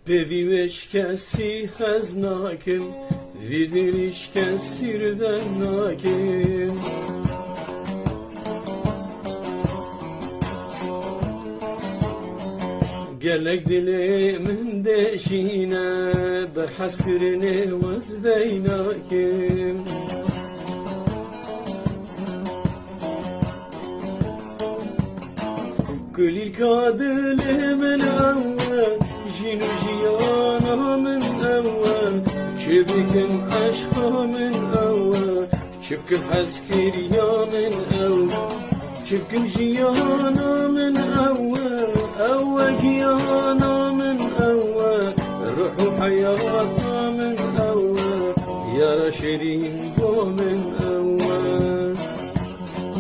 ببیوش کسی از ناکم ویدیش کسی ردن ناکم gelek dilimin deşine berhas kirini vazdeyna kim Gülil kadilimin evvel jinu jiyanamın evvel Çebikim aşkımın evvel Çibkim haskiriyanın evvel Çibkim jiyanamın evvel أوك يا أنا من أول روح حياة من أول يا شيرين